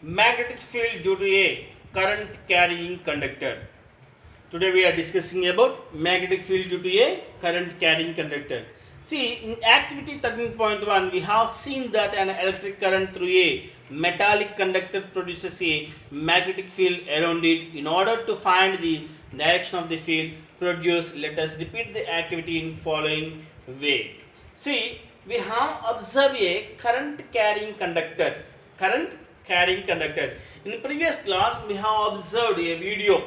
magnetic field due to a current carrying conductor. Today we are discussing about magnetic field due to a current carrying conductor. See, in activity 13.1 we have seen that an electric current through a metallic conductor produces a magnetic field around it. In order to find the direction of the field produced, let us repeat the activity in following way. See, we have observed a current carrying conductor. In previous class we have observed a video.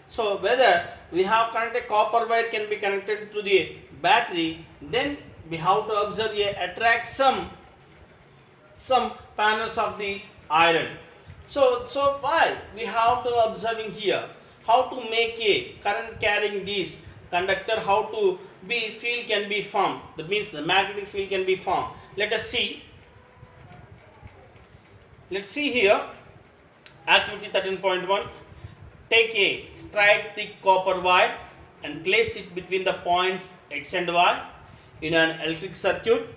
So whether we have connected copper wire can be connected to the battery, then we have to observe attract some panels of the iron. So why we have to observing here how to make a current carrying this conductor, how to be field can be formed. That means the magnetic field can be formed. Let us see. Let's see here. Activity 13.1. Take a straight thick copper wire and place it between the points X and Y in an electric circuit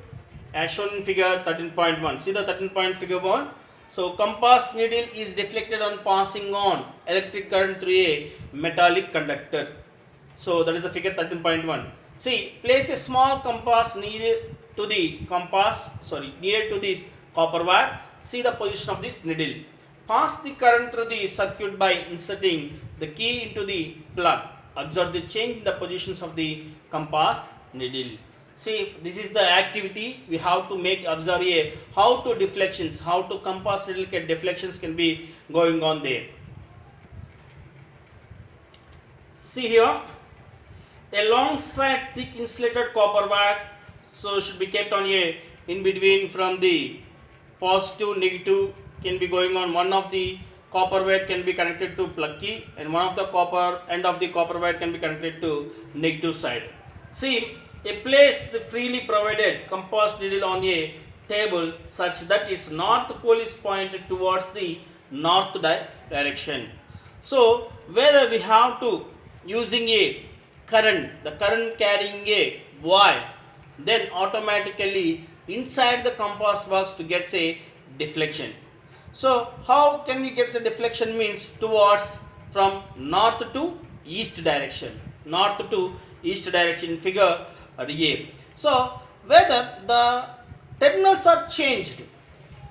as shown in figure 13.1. See the 13.1 figure 1. So compass needle is deflected on passing on electric current through a metallic conductor. So that is the figure 13.1. See, place a small compass near to this copper wire. See the position of this needle. Pass the current through the circuit by inserting the key into the plug. Observe the change in the positions of the compass needle. See, this is the activity we have to make. Observe here how to deflections, how to compass needle can deflections can be going on there. See here, a long straight thick insulated copper wire, so should be kept on here in between from the positive negative can be going on. One of the copper wire can be connected to plug key and one of the copper end of the copper wire can be connected to negative side. See, place the freely provided compass needle on a table such that its north pole is pointed towards the north direction. So whether we have to using a current, the current carrying a wire, then automatically inside the compass box to get a deflection. So how can we get a deflection means towards from north to east direction. Figure A. So whether the terminals are changed,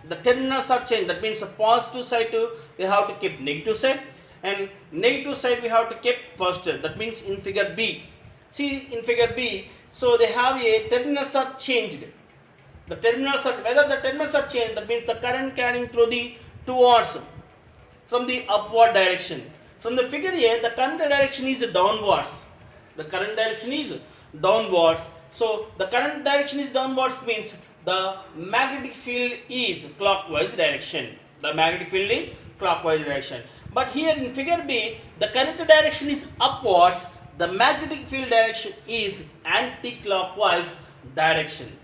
that means a positive side to we have to keep negative side and negative side we have to keep positive. That means in figure B. See in figure B, so they have a terminals are changed. Whether the terminals are changed, that means the current carrying through the towards from the upward direction. From the figure A, the current direction is downwards. So the current direction is downwards means the magnetic field is clockwise direction. But here in figure B, the current direction is upwards. The magnetic field direction is anti-clockwise direction.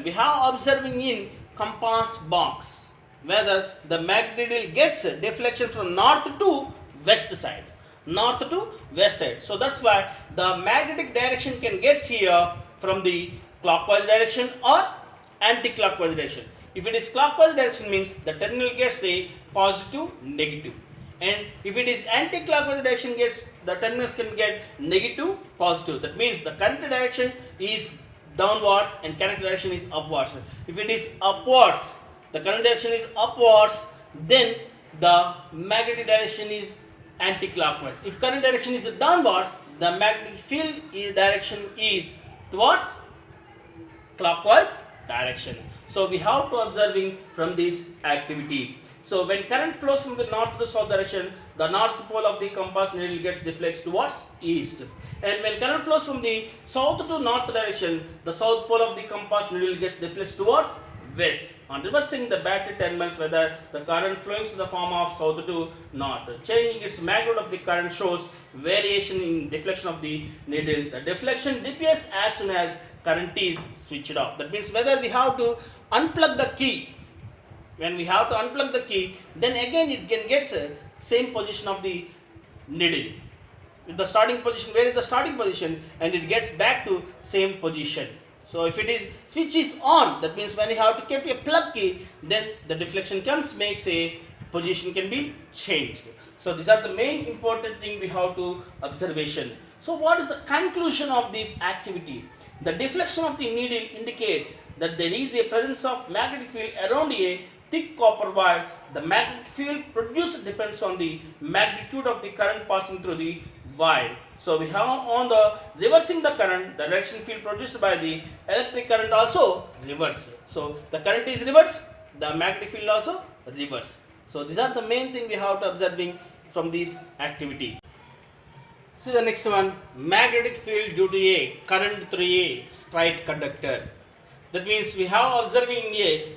We have observing in compass box whether the magnetic needle gets deflection from north to west side. So that's why the magnetic direction can get here from the clockwise direction or anti-clockwise direction. If it is clockwise direction means the terminal gets a positive, negative. And if it is anti-clockwise direction gets, the terminals can get negative, positive. That means the current direction is downwards and current direction is upwards. If it is upwards, the current direction is upwards, then the magnetic direction is anti-clockwise. If current direction is downwards, the magnetic field direction is towards clockwise direction. So we have to observing from this activity. So when current flows from the north to south direction, the north pole of the compass needle gets deflects towards east. And when current flows from the south to north direction, the south pole of the compass needle gets deflects towards west. On reversing the battery terminals, whether the current flowing in the form of south to north, changing its magnitude of the current shows variation in deflection of the needle. The deflection disappears as soon as current is switched off. That means whether we have to unplug the key. When we have to unplug the key, then again it can get same position of the needle. With the starting position, where is the starting position, and it gets back to same position. So if it is switch is on, that means when you have to keep a plug key, then the deflection comes, makes a position can be changed. So these are the main important thing we have to observation. So what is the conclusion of this activity? The deflection of the needle indicates that there is a presence of magnetic field around a thick copper wire. The magnetic field produced depends on the magnitude of the current passing through the wire. So we have on the reversing the current, the direction field produced by the electric current also reverse. So the current is reverse, the magnetic field also reverse. So these are the main thing we have to observing from this activity. See the next one, magnetic field due to a current through a straight conductor. That means we have observing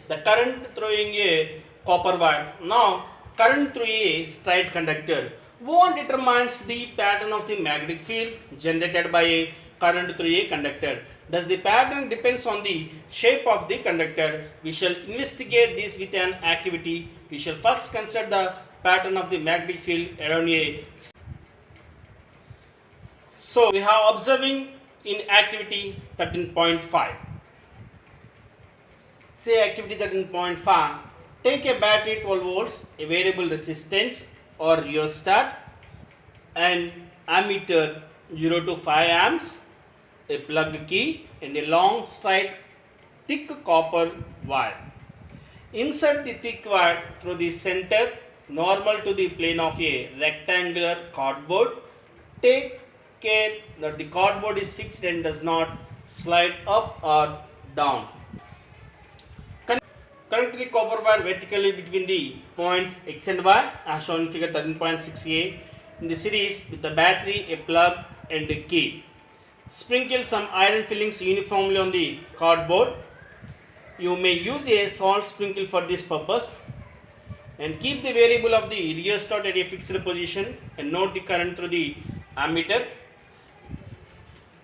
the current through a copper wire. Now current through a straight conductor. What determines the pattern of the magnetic field generated by a current through a conductor? Does the pattern depends on the shape of the conductor? We shall investigate this with an activity. We shall first consider the pattern of the magnetic field around a. So we have observing in activity 13.5. Say activity 13.5. Take a battery 12 volts, a variable resistance or rheostat, an ammeter 0 to 5 amps, a plug key and a long straight thick copper wire. Insert the thick wire through the center normal to the plane of a rectangular cardboard. Take care that the cardboard is fixed and does not slide up or down. Connect the copper wire vertically between the points X and Y as shown in figure 13.6a in the series with the battery, a plug and a key. Sprinkle some iron fillings uniformly on the cardboard. You may use a salt sprinkle for this purpose and keep the variable of the rheostat at a fixed position and note the current through the ammeter.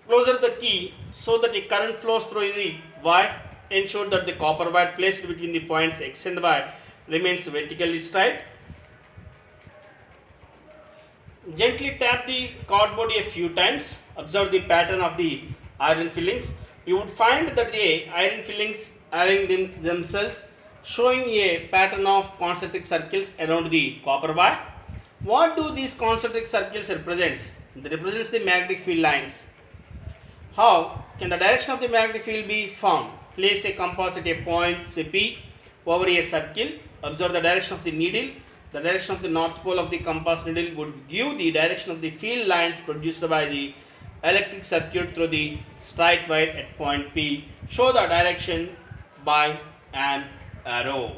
Close the key so that a current flows through the wire. Ensure that the copper wire placed between the points X and Y remains vertically straight. Gently tap the cardboard a few times. Observe the pattern of the iron fillings. You would find that the iron fillings align themselves, showing a pattern of concentric circles around the copper wire. What do these concentric circles represent? They represent the magnetic field lines. How can the direction of the magnetic field be found? Place a compass at a point say P over a circle. Observe the direction of the needle. The direction of the north pole of the compass needle would give the direction of the field lines produced by the electric circuit through the straight wire at point P. Show the direction by an arrow.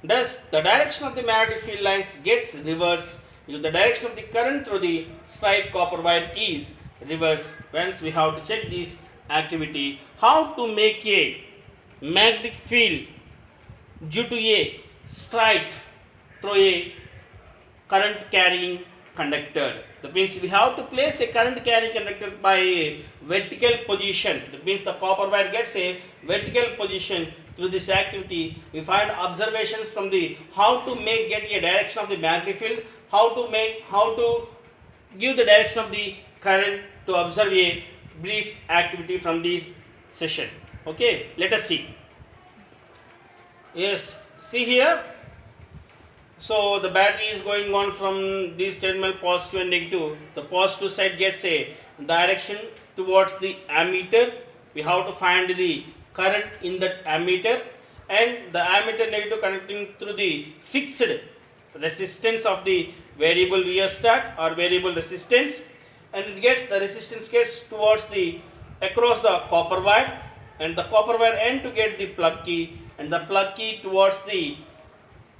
Thus, the direction of the magnetic field lines gets reversed if the direction of the current through the straight copper wire is reversed. Hence, we have to check this activity. How to make a magnetic field due to a straight through a current carrying conductor. That means we have to place a current carrying conductor by a vertical position. That means the copper wire gets a vertical position. Through this activity, we find observations from the how to get a direction of the magnetic field, how to give the direction of the current, to observe a brief activity from this session. Okay, let us see. Yes, see here. So the battery is going on from this terminal positive and negative. The positive side gets a direction towards the ammeter. We have to find the current in that ammeter, and the ammeter negative connecting through the fixed resistance of the variable rheostat or variable resistance, and it gets the resistance gets towards the across the copper wire, and the copper wire end to get the plug key, and the plug key towards the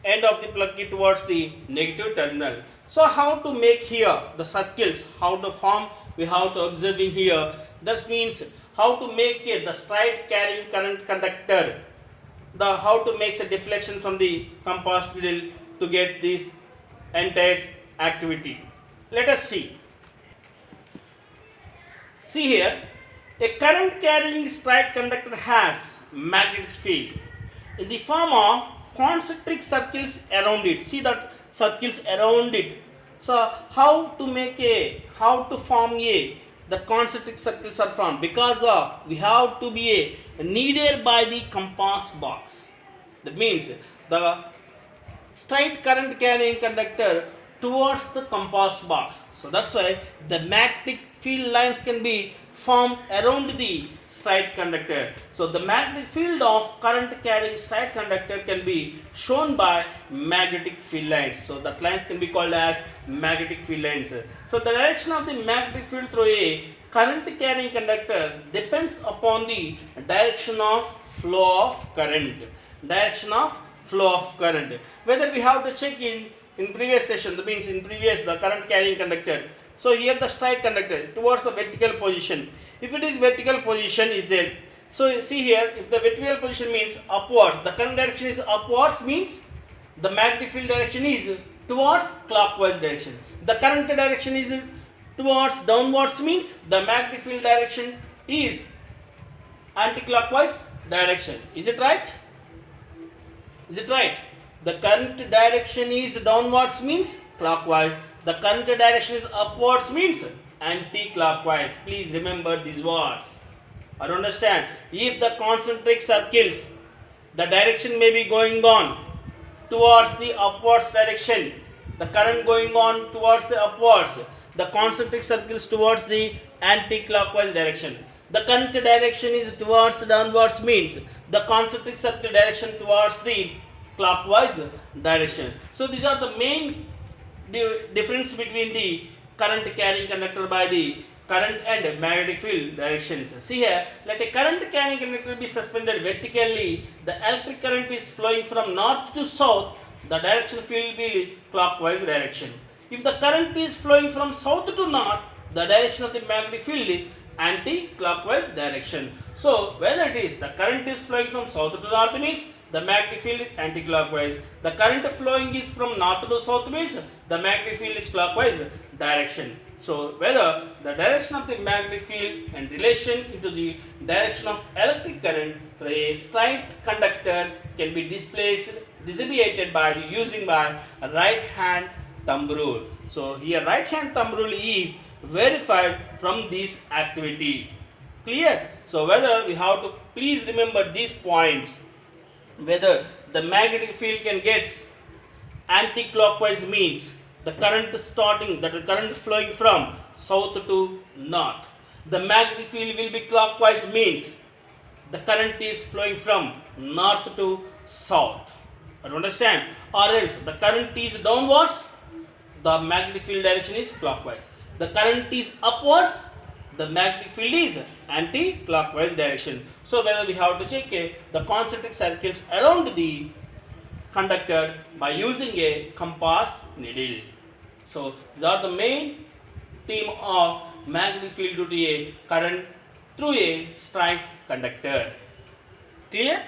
end of the plug key towards the negative terminal. So how to make here the circles, how to form, we have to observing here. That means how to make the straight carrying current conductor, the how to make a deflection from the compass needle to get this entire activity. Let us see. See here, a current carrying straight conductor has magnetic field in the form of concentric circles around it. See that circles around it. So how to form a that concentric circles are formed? Because of we have to be needed by the compass box. That means the straight current carrying conductor towards the compass box. So that's why the magnetic field lines can be formed around the straight conductor. So the magnetic field of current carrying straight conductor can be shown by magnetic field lines. So that lines can be called as magnetic field lines. So the direction of the magnetic field through a current carrying conductor depends upon the direction of flow of current. Direction of flow of current. Whether we have to check in previous session, that means in previous the current carrying conductor. So here the straight conductor towards the vertical position. If it is vertical position is there. So see here, if the vertical position means upward, the current direction is upwards means the magnetic field direction is towards clockwise direction. The current direction is towards downwards means the magnetic field direction is anti-clockwise direction. Is it right? Is it right? The current direction is downwards means clockwise. The current direction is upwards means anti-clockwise. Please remember these words. I don't understand. If the concentric circles, the direction may be going on towards the upwards direction. The current going on towards the upwards. The concentric circles towards the anti-clockwise direction. The current direction is towards downwards means the concentric circle direction towards the clockwise direction. So these are the main difference between the current carrying conductor by the current and magnetic field directions. See here, let a current carrying conductor be suspended vertically. The electric current is flowing from north to south. The direction field will be clockwise direction. If the current is flowing from south to north, the direction of the magnetic field is anti-clockwise direction. So whether it is the current is flowing from south to north means the magnetic field is anti-clockwise. The current flowing is from north to south means the magnetic field is clockwise direction. So whether the direction of the magnetic field and relation into the direction of electric current through a straight conductor can be dissipated by using by right hand thumb rule. So here right hand thumb rule is verified from this activity. Clear? So whether we have to please remember these points. Whether the magnetic field can get anti-clockwise means the current starting, that the current flowing from south to north. The magnetic field will be clockwise means the current is flowing from north to south. I don't understand. Or else the current is downwards, the magnetic field direction is clockwise. The current is upwards, the magnetic field is anti-clockwise direction. So whether we have to check the concentric circles around the conductor by using a compass needle. So these are the main theme of magnetic field due to a current through a straight conductor. Clear?